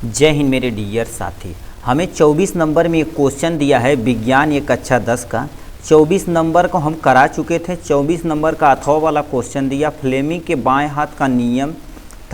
जय हिंद मेरे डियर साथी। हमें 24 नंबर में एक क्वेश्चन दिया है विज्ञान एक कक्षा 10 का। 24 नंबर को हम करा चुके थे। 24 नंबर का अथवा वाला क्वेश्चन दिया, फ्लेमिंग के बाएं हाथ का नियम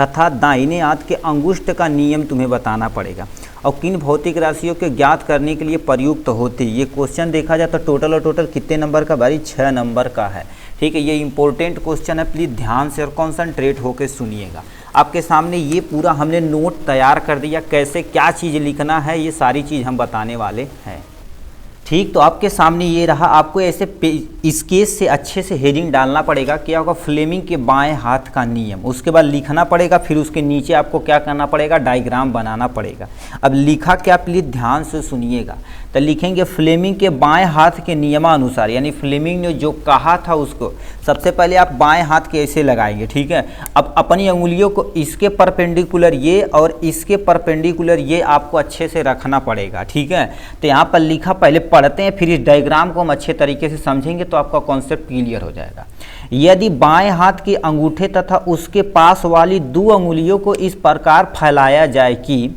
तथा दाहिने हाथ के अंगुष्ठ का नियम तुम्हें बताना पड़ेगा और किन भौतिक राशियों के ज्ञात करने के लिए प्रयुक्त होती। ये क्वेश्चन देखा जाए तो टोटल कितने नंबर का भाई? 6 नंबर का है। ठीक है, ये इंपॉर्टेंट क्वेश्चन है, प्लीज़ ध्यान से और कॉन्सेंट्रेट होकर सुनिएगा। आपके सामने ये पूरा हमने नोट तैयार कर दिया, कैसे क्या चीज़ लिखना है ये सारी चीज़ हम बताने वाले हैं। ठीक, तो आपके सामने ये रहा। आपको ऐसे स्केच से अच्छे से हेडिंग डालना पड़ेगा। क्या होगा? फ्लेमिंग के बाएं हाथ का नियम, उसके बाद लिखना पड़ेगा, फिर उसके नीचे आपको क्या करना पड़ेगा? डायग्राम बनाना पड़ेगा। अब लिखा क्या, प्लीज ध्यान से सुनिएगा। तो लिखेंगे फ्लेमिंग के बाएं हाथ के नियमानुसार, यानी फ्लेमिंग ने जो कहा था उसको सबसे पहले आप बाएं हाथ के ऐसे लगाएंगे। ठीक है, अब अपनी उंगलियों को इसके परपेंडिकुलर ये और इसके परपेंडिकुलर ये आपको अच्छे से रखना पड़ेगा। ठीक है, तो यहाँ पर लिखा, पहले पढ़ते हैं फिर इस डायग्राम को हम अच्छे तरीके से समझेंगे तो आपका कॉन्सेप्ट क्लियर हो जाएगा। यदि बाएं हाथ के अंगूठे तथा उसके पास वाली 2 अंगुलियों को इस प्रकार फैलाया जाए कि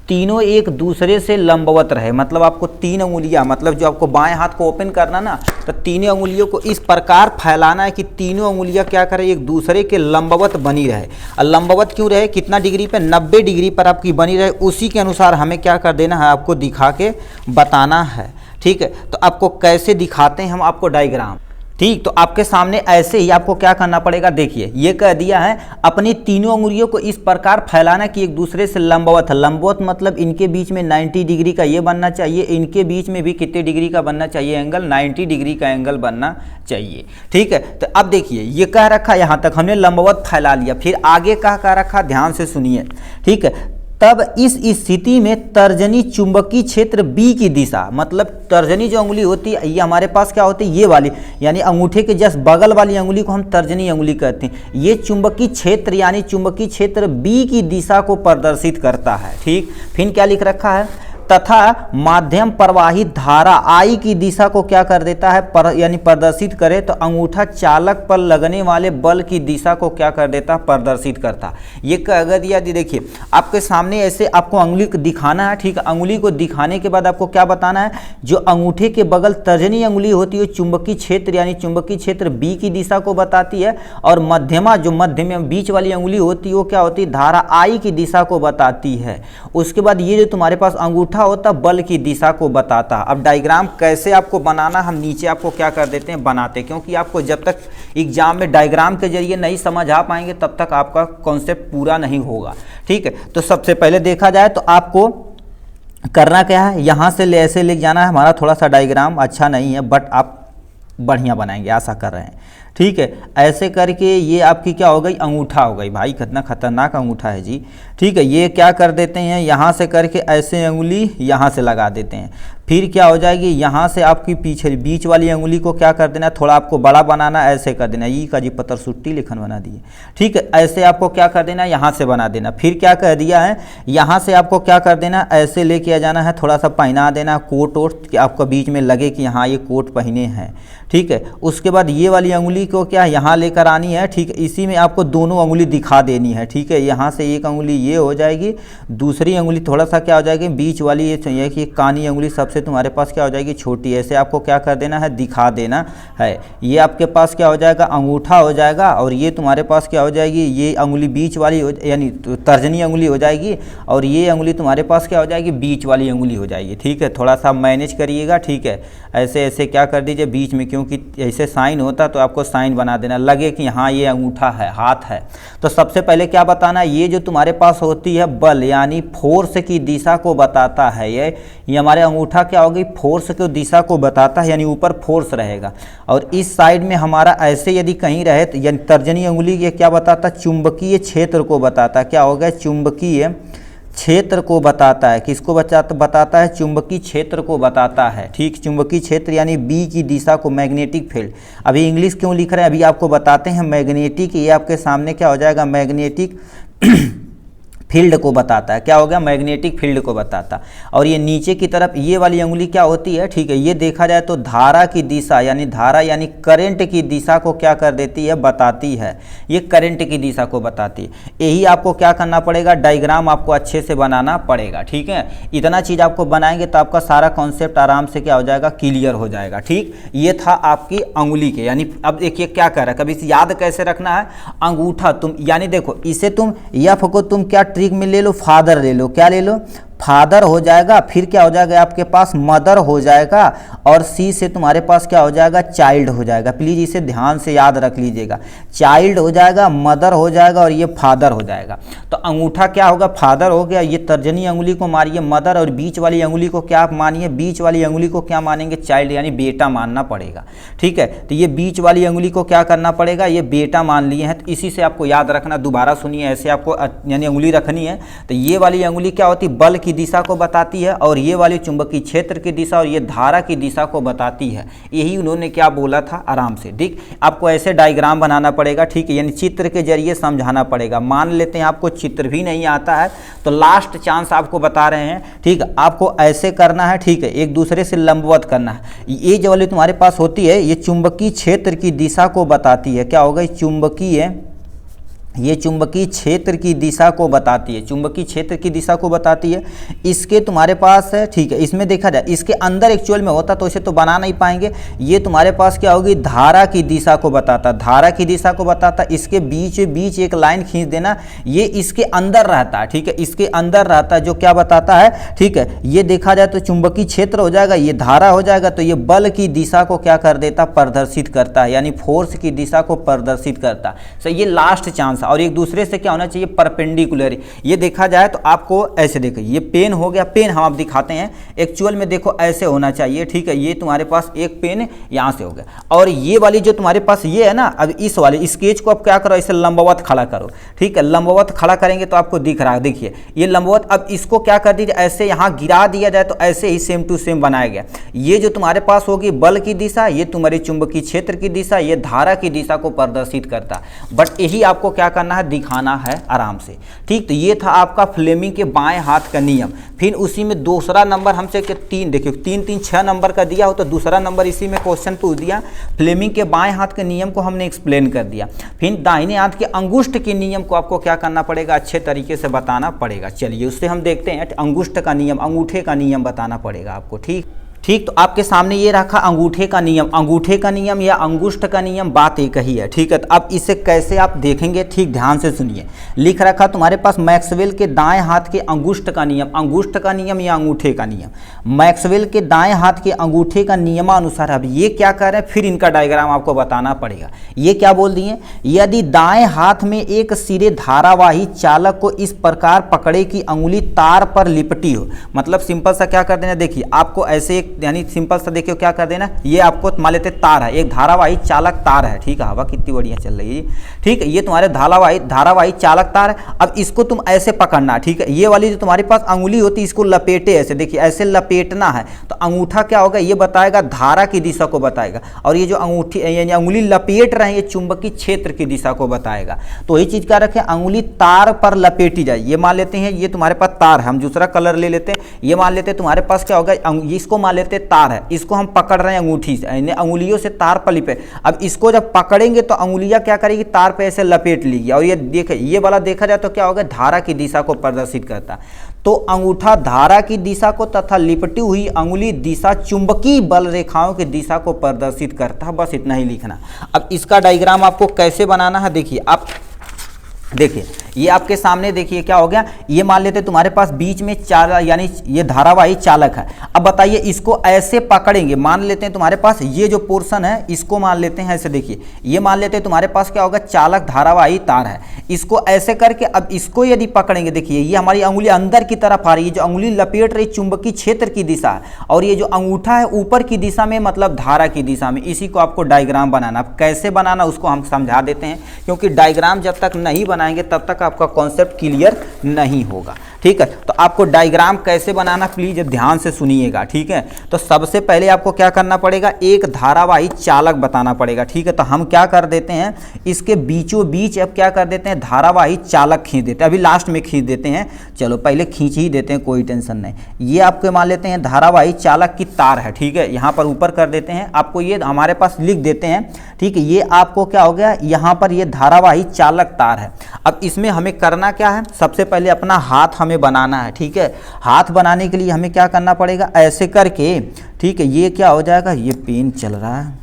तीनों एक दूसरे से लंबवत रहे, मतलब आपको 3 अंगुलियां, मतलब जो आपको बाएं हाथ को ओपन करना ना, तो तीनों अंगुलियों को इस प्रकार फैलाना है कि तीनों अंगुलियां क्या करें? एक दूसरे के लंबवत बनी रहे। और लंबवत क्यों रहे? कितना डिग्री पे? 90 डिग्री पर आपकी बनी रहे। उसी के अनुसार हमें क्या कर देना है? आपको दिखा के बताना है। ठीक है, तो आपको कैसे दिखाते हैं हम आपको डायग्राम। ठीक, तो आपके सामने ऐसे ही आपको क्या करना पड़ेगा? देखिए, ये कह दिया है अपनी तीनों अंगुलियों को इस प्रकार फैलाना कि एक दूसरे से लंबवत है। लंबवत मतलब इनके बीच में 90 डिग्री का ये बनना चाहिए, इनके बीच में भी कितने डिग्री का बनना चाहिए? एंगल 90 डिग्री का एंगल बनना चाहिए। ठीक है, तो अब देखिए ये कह रखा, यहाँ तक हमने लंबवत फैला लिया, फिर आगे कह रखा, ध्यान से सुनिए। ठीक है, तब इस स्थिति में तर्जनी चुंबकीय क्षेत्र बी की दिशा, मतलब तर्जनी जो उंगली होती है ये हमारे पास क्या होती है? ये वाली, यानी अंगूठे के जस्ट बगल वाली उंगली को हम तर्जनी उंगली कहते हैं। ये चुंबकीय क्षेत्र यानी चुंबकीय क्षेत्र बी की दिशा को प्रदर्शित करता है। ठीक, फिर क्या लिख रखा है? तथा माध्यम प्रवाहित धारा आई की दिशा को क्या कर देता है? यानी प्रदर्शित करे, तो अंगूठा चालक पर लगने वाले बल की दिशा को क्या कर देता है? प्रदर्शित करता। ये कह दिया। देखिए आपके सामने ऐसे आपको अंगुली को दिखाना है। ठीक है, अंगुली को दिखाने के बाद आपको क्या बताना है? जो अंगूठे के बगल तर्जनी अंगुली होती है चुंबकीय क्षेत्र यानी चुंबकीय क्षेत्र बी की दिशा को बताती है, और मध्यमा जो मध्य में बीच वाली अंगुली होती है वो क्या होती है? धारा आई की दिशा को बताती है। उसके बाद ये जो तुम्हारे पास अंगूठा होता बल की दिशा को बताता। अब डायग्राम कैसे आपको बनाना, हम नीचे आपको क्या कर देते हैं? बनाते, क्योंकि आपको जब तक एग्जाम में डायग्राम के जरिए नहीं समझ आ पाएंगे तब तक आपका कॉन्सेप्ट पूरा नहीं होगा। ठीक है, तो सबसे पहले देखा जाए तो आपको करना क्या है? यहाँ से ऐसे ले जाना है। हमारा थोड़ा सा डायग्राम अच्छा नहीं है बट आप बढ़िया बनाएंगे, आशा कर रहे हैं। ठीक है, ऐसे करके ये आपकी क्या हो गई? अंगूठा हो गई। भाई कितना खतरनाक अंगूठा है जी। ठीक है, ये क्या कर देते हैं? यहाँ से करके ऐसे अंगुली यहाँ से लगा देते हैं। फिर क्या हो जाएगी? यहाँ से आपकी पीछे बीच वाली अंगुली को क्या कर देना? थोड़ा आपको बड़ा बनाना, ऐसे कर देना। ई का जी पत्थर सुट्टी लिखन बना दिए। ठीक है, ऐसे आपको क्या कर देना? यहाँ से बना देना। फिर क्या कह दिया है? यहाँ से आपको क्या कर देना? ऐसे लेके आ जाना है, थोड़ा सा पहना देना कोट वोट कि आपका बीच में लगे कि हाँ ये कोट पहने हैं। ठीक है, उसके बाद ये वाली अंगुली को क्या यहाँ लेकर आनी है। ठीक है, इसी में आपको दोनों अंगुली दिखा देनी है। ठीक है, यहाँ से एक अंगुली ये हो जाएगी, दूसरी अंगुली थोड़ा सा क्या हो जाएगी? बीच वाली ये चाहिए कि कानी अंगुली सबसे तुम्हारे पास क्या हो जाएगी? छोटी। ऐसे आपको क्या कर देना है? दिखा देना है। ये आपके पास क्या हो जाएगा? अंगूठा हो जाएगा, और ये तुम्हारे पास क्या हो जाएगी? ये अंगुली बीच वाली यानी तर्जनी अंगुली हो जाएगी, और ये अंगुली तुम्हारे पास क्या हो जाएगी? बीच वाली अंगुली हो जाएगी। ठीक है, थोड़ा सा मैनेज करिएगा। ठीक है, ऐसे ऐसे क्या कर दीजिए बीच में, क्योंकि ऐसे साइन होता तो आपको साइन बना देना, लगे कि हाँ ये अंगूठा है, हाथ है। तो सबसे पहले क्या बताना है? ये जो तुम्हारे पास होती है बल यानी फोर्स की दिशा को बताता है। ये हमारे अंगूठा क्या होगी? फोर्स की दिशा को बताता है, यानी ऊपर फोर्स रहेगा। और इस साइड में हमारा ऐसे यदि कहीं रहे तो यानी तर्जनी अंगुली ये क्या बताता? चुंबकीय क्षेत्र को बताता। क्या हो गया? चुंबकीय क्षेत्र को बताता है। किसको बताता है? चुंबकीय क्षेत्र को बताता है। ठीक, चुंबकीय क्षेत्र यानी बी की दिशा को, मैग्नेटिक फील्ड। अभी इंग्लिश क्यों लिख रहे हैं? अभी आपको बताते हैं। मैग्नेटिक, ये आपके सामने क्या हो जाएगा? मैग्नेटिक फील्ड को बताता है, क्या हो गया, मैग्नेटिक फील्ड को बताता। और ये नीचे की तरफ ये वाली अंगुली क्या होती है, ठीक है, ये देखा जाए तो धारा की दिशा यानी धारा यानी करंट की दिशा को क्या कर देती है, बताती है, ये करंट की दिशा को बताती है। यही आपको क्या करना पड़ेगा, डायग्राम आपको अच्छे से बनाना पड़ेगा, ठीक है। इतना चीज़ आपको बनाएंगे तो आपका सारा कॉन्सेप्ट आराम से क्या हो जाएगा, क्लियर हो जाएगा, ठीक। ये था आपकी अंगुली के, यानी अब देखिए क्या कर रहा है, कभी याद कैसे रखना है, अंगूठा तुम यानी देखो इसे तुम एफ को तुम क्या ट्रिक में ले लो, फादर ले लो, क्या ले लो, फादर हो जाएगा, फिर क्या हो जाएगा आपके पास मदर हो जाएगा, और सी से तुम्हारे पास क्या हो जाएगा, चाइल्ड हो जाएगा। प्लीज़ इसे ध्यान से याद रख लीजिएगा, चाइल्ड हो जाएगा, मदर हो जाएगा और ये फादर हो जाएगा। तो अंगूठा क्या होगा, फादर हो गया, ये तर्जनी अंगुली को मारिए मदर, और बीच वाली अंगुली को क्या मानिए, बीच वाली अंगुली को क्या मानेंगे, चाइल्ड यानी बेटा मानना पड़ेगा, ठीक है। तो ये बीच वाली अंगुली को क्या करना पड़ेगा, ये बेटा मान लिए हैं, तो इसी से आपको याद रखना, दोबारा सुनिए, ऐसे आपको यानी अंगुली रखनी है। तो ये वाली अंगुली क्या होती है, बल की दिशा को बताती है, और ये वाली चुंबकीय क्षेत्र की दिशा और ये धारा की दिशा को बताती है। यही उन्होंने क्या बोला था, आराम से, ठीक। आपको ऐसे डायग्राम बनाना पड़ेगा, ठीक है, यानी चित्र के जरिए समझाना पड़ेगा। मान लेते हैं आपको चित्र भी नहीं आता है, तो लास्ट चांस आपको बता रहे हैं, ठीक है, आपको ऐसे करना है, ठीक है, एक दूसरे से लंबवत करना है। ये जो वाली तुम्हारे पास होती है, ये चुंबकीय क्षेत्र की दिशा को बताती है, क्या होगा, ये चुंबकीय क्षेत्र की दिशा को बताती है, चुंबकीय क्षेत्र की दिशा को बताती है। इसके तुम्हारे पास है, ठीक है, इसमें देखा जाए इसके अंदर एक्चुअल में होता तो इसे तो बना नहीं पाएंगे। ये तुम्हारे पास क्या होगी, धारा की दिशा को बताता, धारा की दिशा को बताता। इसके बीच एक लाइन खींच देना, ये इसके अंदर रहता है, ठीक है, इसके अंदर रहता है, जो क्या बताता है, ठीक है। ये देखा जाए तो चुंबकीय क्षेत्र हो जाएगा, ये धारा हो जाएगा, तो ये बल की दिशा को क्या कर देता, प्रदर्शित करता है, यानी फोर्स की दिशा को प्रदर्शित करता। सो ये लास्ट चांस, और एक दूसरे से क्या होना चाहिए, परपेंडिकुलर। ये देखा जाए तो आपको ऐसे देखो, ये पेन हो गया, पेन हम आप दिखाते हैं, एक्चुअल में देखो ऐसे होना चाहिए, ठीक है। ये तुम्हारे पास एक पेन यहाँ से हो गया, और ये वाली जो तुम्हारे पास ये है ना, अब इस वाले स्केच को आप क्या करो, इसे लंबवत खड़ा करो, ठीक है। लंबवत खड़ा करेंगे तो आपको दिख रहा है, देखिए ये लंबवत। अब इसको क्या कर दीजिए, ऐसे यहाँ गिरा दिया जाए तो ऐसे ही सेम टू सेम बनाया गया। ये जो तुम्हारे पास होगी बल की दिशा, ये तुम्हारी चुंबकीय क्षेत्र की दिशा, ये धारा की दिशा को प्रदर्शित करता। बट यही आपको क्या करना है, दिखाना है आराम से, ठीक। तो ये था आपका फ्लेमिंग के बाएं हाथ का नियम। फिर उसी में दूसरा नंबर हमसे के 3 देखिए 3 6 नंबर का दिया हो, तो दूसरा नंबर इसी में क्वेश्चन पूछ दिया, फ्लेमिंग के बाएं हाथ के नियम को हमने एक्सप्लेन कर दिया। फिर दाहिने हाथ के अंगुष्ठ के नियम को आपको क्या करना पड़ेगा, अच्छे तरीके से बताना पड़ेगा। चलिए उससे हम देखते हैं, अंगुष्ठ का नियम, अंगूठे का नियम बताना पड़ेगा आपको, ठीक। तो आपके सामने ये रखा अंगूठे का नियम, अंगूठे का नियम या अंगुष्ठ का नियम, बात एक ही है, ठीक है। तो अब इसे कैसे आप देखेंगे, ठीक ध्यान से सुनिए। लिख रखा तुम्हारे पास मैक्सवेल के दाएं हाथ के अंगुष्ठ का नियम, अंगुष्ठ का नियम या अंगूठे का नियम, मैक्सवेल के दाएं हाथ के अंगूठे का नियमानुसार। अब ये क्या कर रहे हैं, फिर इनका डायग्राम आपको बताना पड़ेगा। ये क्या बोल दिए, यदि दाएं हाथ में एक सिरे धारावाही चालक को इस प्रकार पकड़े कि अंगुली तार पर लिपटी हो, मतलब सिंपल सा क्या कर देना, देखिए आपको ऐसे एक यानी सिंपल सा देखिए क्या कर देना, ये आपको मान लेते तार है, एक धारावाही चालक तार है, ठीक है। हवा कितनी बढ़िया चल रही है, ठीक है। ये तुम्हारे धारावाही चालक तार है। अब इसको तुम ऐसे पकड़ना, ठीक है। ये वाली जो तुम्हारे पास अंगुली होती है, इसको लपेटे ऐसे, देखिए ऐसे लपेटना है। तो अंगूठा क्या होगा, ये बताएगा धारा की दिशा को बताएगा, और ये जो अंगूठी यानी अंगुली लपेट रहे हैं, ये चुंबकीय क्षेत्र की दिशा को बताएगा। तो यही चीज क्या रखें, अंगुली तार पर लपेटी जाए। ये मान लेते हैं, ये तुम्हारे पास तार है, हम दूसरा कलर ले लेते हैं। ये मान लेते हैं तुम्हारे पास क्या होगा, इसको मान लेते तार है, इसको हम पकड़ रहे हैं अंगूठी से, यानी अंगुलियों से तार पर लिपे। अब इसको जब पकड़ेंगे तो अंगुलियां क्या करेगी, तार पे ऐसे लपेट लेगी, और ये देखे, ये वाला देखा जाए तो क्या होगा, धारा की दिशा को प्रदर्शित करता। तो अंगूठा धारा की दिशा को तथा लिपटी हुई अंगुली दिशा चुंबकीय बल रेखाओं की दिशा को प्रदर्शित करता है। बस इतना ही लिखना। अब इसका डायग्राम आपको कैसे बनाना है, देखिए आप देखिए, ये आपके सामने देखिए क्या हो गया, ये मान लेते तुम्हारे पास बीच में चालक यानी ये धारावाही चालक है। अब बताइए इसको ऐसे पकड़ेंगे, मान लेते हैं तुम्हारे पास ये जो पोर्शन है इसको मान लेते हैं ऐसे, देखिए ये मान लेते हैं तुम्हारे पास क्या होगा, चालक धारावाही तार है। इसको ऐसे करके अब इसको यदि पकड़ेंगे, देखिए ये हमारी अंगुली अंदर की तरफ आ रही है, जो अंगुली लपेट रही चुंबकीय क्षेत्र की दिशा है, और ये जो अंगूठा है ऊपर की दिशा में, मतलब धारा की दिशा में। इसी को आपको डायग्राम बनाना, कैसे बनाना उसको हम समझा देते हैं, क्योंकि डायग्राम जब तक नहीं बनाएंगे तब तक तक आपका कॉन्सेप्ट क्लियर नहीं होगा। ठीक है, तो आपको डायग्राम कैसे बनाना प्लीज ध्यान से सुनिएगा। ठीक है, तो सबसे पहले आपको क्या करना पड़ेगा, एक धारावाही चालक बताना पड़ेगा। ठीक है, तो हम क्या कर देते हैं, इसके बीचों बीच अब क्या कर देते हैं, धारावाही चालक खींच देते हैं। अभी लास्ट में खींच देते हैं, चलो पहले खींच ही देते हैं, कोई टेंशन नहीं। ये आपको मान लेते हैं धारावाही चालक की तार है। ठीक है, यहाँ पर ऊपर कर देते हैं, आपको ये हमारे पास लिख देते हैं। ठीक है, ये आपको क्या हो गया, यहाँ पर ये धारावाही चालक तार है। अब इसमें हमें करना क्या है, सबसे पहले अपना हाथ हमें बनाना है। ठीक है, हाथ बनाने के लिए हमें क्या करना पड़ेगा, ऐसे करके। ठीक है, ये क्या हो जाएगा, ये पेन चल रहा है।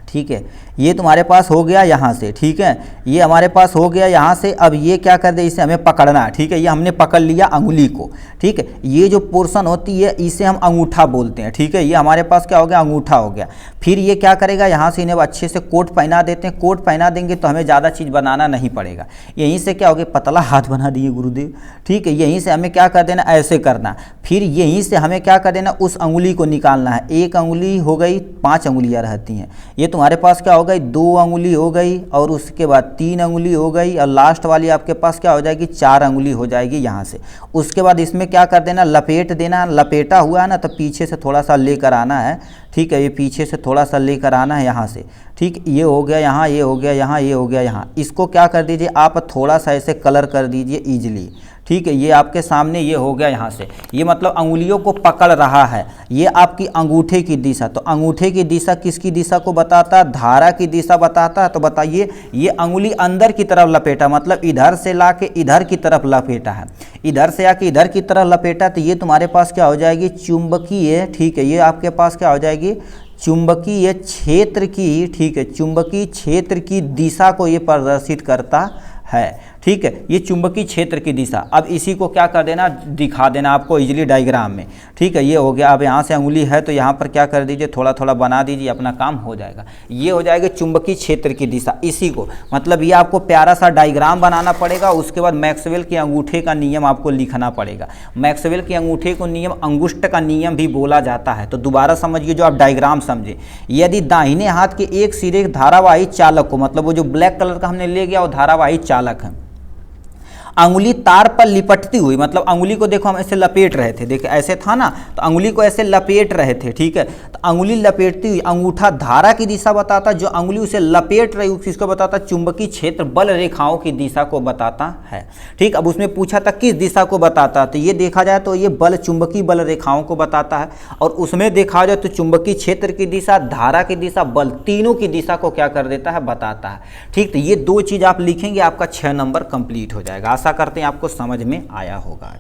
ठीक है, ये तुम्हारे पास हो गया यहाँ से। ठीक है, ये हमारे पास हो गया यहाँ से। अब ये क्या कर दे, इसे हमें पकड़ना है। ठीक है, ये हमने पकड़ लिया अंगुली को। ठीक है, ये जो पोर्शन होती है इसे हम अंगूठा बोलते हैं। ठीक है, ये हमारे पास क्या हो गया, अंगूठा हो गया। फिर ये क्या करेगा, यहाँ से इन्हें अच्छे से कोट पहना देते हैं। कोट पहना देंगे तो हमें ज़्यादा चीज़ बनाना नहीं पड़ेगा। यहीं से क्या हो गया, पतला हाथ बना दिए गुरुदेव। ठीक है, यहीं से हमें क्या कर देना, ऐसे करना। फिर यहीं से हमें क्या कर देना, उस अंगुली को निकालना है। एक अंगुली हो गई, 5 अंगुलियाँ रहती हैं। ये तुम्हारे पास क्या हो गई, 2 अंगुली हो गई, और उसके बाद 3 अंगुली हो गई, और लास्ट वाली आपके पास क्या हो जाएगी, 4 अंगुली हो जाएगी यहाँ से। उसके बाद इसमें क्या कर देना, लपेट देना। लपेटा हुआ है ना, तो पीछे से थोड़ा सा लेकर आना है। ठीक है, ये पीछे से थोड़ा सा लेकर आना है यहाँ से। ठीक, ये हो गया यहाँ, ये हो गया यहाँ, ये हो गया यहाँ। इसको क्या कर दीजिए, आप थोड़ा सा ऐसे कलर कर दीजिए ईजिली। ठीक है, ये आपके सामने ये हो गया यहाँ से। ये मतलब अंगुलियों को पकड़ रहा है। ये आपकी अंगूठे की दिशा, तो अंगूठे की दिशा किसकी दिशा को बताता है, धारा की दिशा बताता है। तो बताइए, ये अंगुली अंदर की तरफ लपेटा, मतलब इधर से ला के इधर की तरफ लपेटा है। इधर से आके इधर की तरफ लपेटा, तो ये तुम्हारे पास क्या हो जाएगी, चुंबकीय। ठीक है, ये आपके पास क्या हो जाएगी, चुंबकीय क्षेत्र की। ठीक है, चुंबकीय क्षेत्र की दिशा को ये प्रदर्शित करता है। ठीक है, ये चुंबकीय क्षेत्र की दिशा। अब इसी को क्या कर देना, दिखा देना आपको इजीली डायग्राम में। ठीक है, ये हो गया। अब यहाँ से अंगुली है तो यहाँ पर क्या कर दीजिए, थोड़ा थोड़ा बना दीजिए, अपना काम हो जाएगा। ये हो जाएगा चुंबकीय क्षेत्र की दिशा। इसी को मतलब ये आपको प्यारा सा डायग्राम बनाना पड़ेगा। उसके बाद मैक्सवेल के अंगूठे का नियम आपको लिखना पड़ेगा। मैक्सवेल के अंगूठे को नियम अंगुष्ठ का नियम भी बोला जाता है। तो दोबारा समझिए, जो आप डायग्राम समझे, यदि दाहिने हाथ के एक सिरे धारावाही चालक को, मतलब वो जो ब्लैक कलर का हमने ले गया वो धारावाही चालक है, अंगुली तार पर लिपटती हुई, मतलब अंगुली को देखो हम ऐसे लपेट रहे थे, देखो ऐसे था ना, तो अंगुली को ऐसे लपेट रहे थे। ठीक है, तो अंगुली लपेटती हुई, अंगूठा धारा की दिशा बताता, जो अंगुली उसे लपेट रही उसको बताता चुंबकीय क्षेत्र बल रेखाओं की दिशा को बताता है। ठीक, अब उसमें पूछा था किस दिशा को बताता, तो ये देखा जाए तो ये बल चुंबकीय बल रेखाओं को बताता है। और उसमें देखा जाए तो चुंबकीय क्षेत्र की दिशा, धारा की दिशा, बल, तीनों की दिशा को क्या कर देता है, बताता है। ठीक, तो ये 2 चीज़ आप लिखेंगे, आपका 6 नंबर कंप्लीट हो जाएगा। आशा करते हैं आपको समझ में आया होगा।